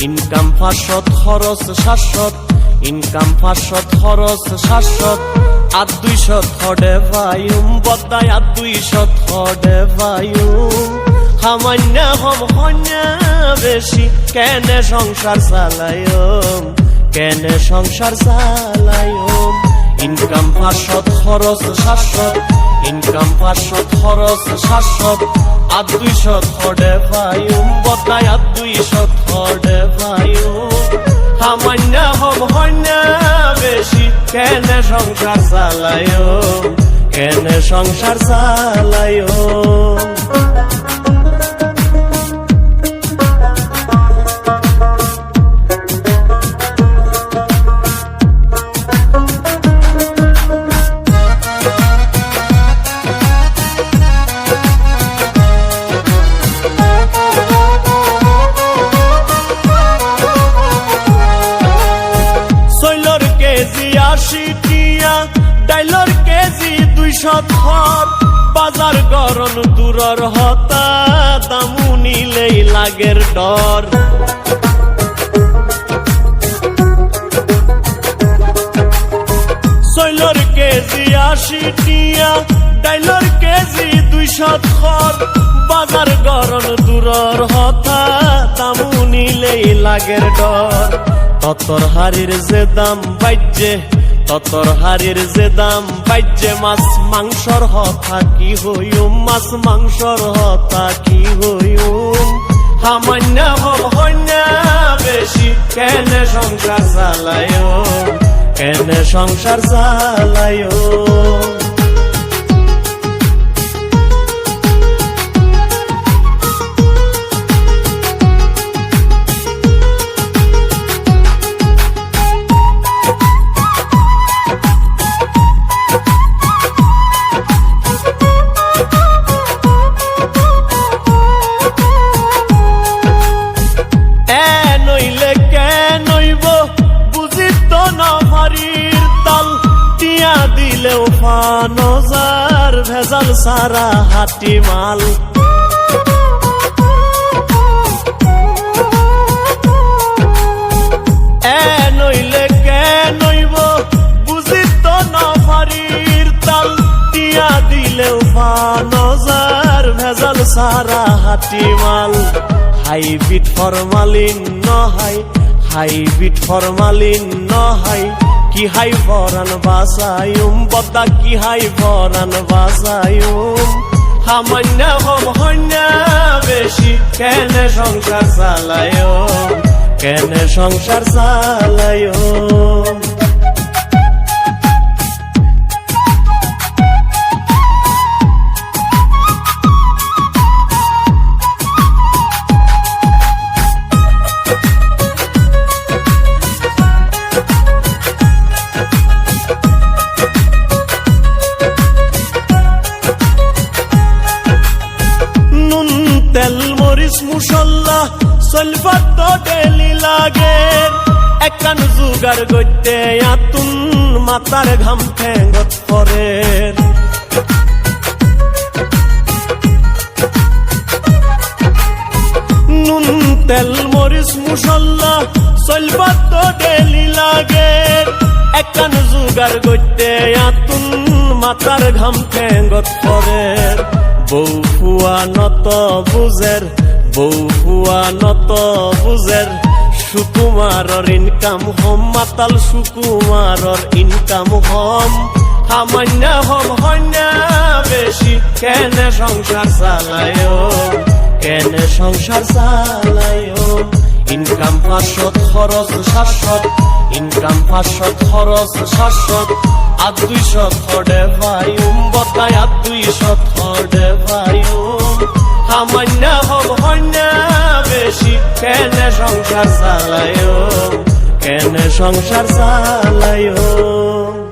Income 500 খরচ 700 income 500 খরচ 700 আর 200 থডে ভাইম বদায় আর 200 থডে ভাইম সামান্য হম হন্যা বেশি কেনে সংসার চালায়ম কেনে সংসার চালায়ম ইনকাম 500 খরচ 700 ইনকাম 500 খরচ 700 আর 200 থডে ভাইম বদায় আর 200 থডে ভাইম সামান্য হম হন্যা বেশি কেনে সংসার চালায়ম কেনে সংসার চালায়ম ডাইলর কেজি 200 থর বাজার গরম দূরর হতা দামু নিলেই লাগের ডর সৈলর কেজি 80 টিয়া ডাইলর কেজি 200 থর বাজার গরম দূরর হতা দামু নিলেই লাগের ডর ততর হাড়ির যে দাম বাইজে ততর হাড়ির যে দাম বাইজে মাছ মাংসর হতা কি হইম মাছ মাংসর হতা কি হইম সামান্য হম হন্যা বেশি কেনে সংসার চালায়ম কেনে সংসার চালায়ম দিলেও ফানজার ভেজাল সারা হাটি মাল নইলে কে নইব বুঝিত নফারির তাল টিয়া দিলেও ফানজার ভেজাল সারা হাটি মাল হাইব্রিড ফরমালিন নহাই হাইব্রিড ফরমালিন নহাই কি হাই ভরান বাসায়ুম বদা কি হাই ভরান বাসায়ুম সামান্য হম হন্যা বেশি কেনে সংসার চালায়ম কেনে সংসার চালায়ম তেল মরিচ মুসল্লা সলফাত তো ডেলি লাগে একান জুগার গইতে আতুন মাতার ঘাম ঠেঙ্গত পরে নুন তেল মরিচ মুসল্লা সলফাত তো ডেলি লাগে একান জুগার গইতে আতুন মাতার ঘাম ঠেঙ্গত পরে বউ ফুয়া নত বুঝের বউ ফুয়া নত বুঝের সুকুমারর ইনকাম হম মাতাল সুকুমারর ইনকাম হম সামান্য হম হন্যা বেশি কেনে সংসার চালায়ম কেনে সংসার চালায়ম ইনকাম 500 খরচ 700 ইনকাম 500 খরচ 700 আর 200 থডে ভাইম বদায় আর 200 থডে ভাইম সামান্য হম হন্যা বেশি কেনে সংসার চালায়ম কেনে সংসার চালায়ম।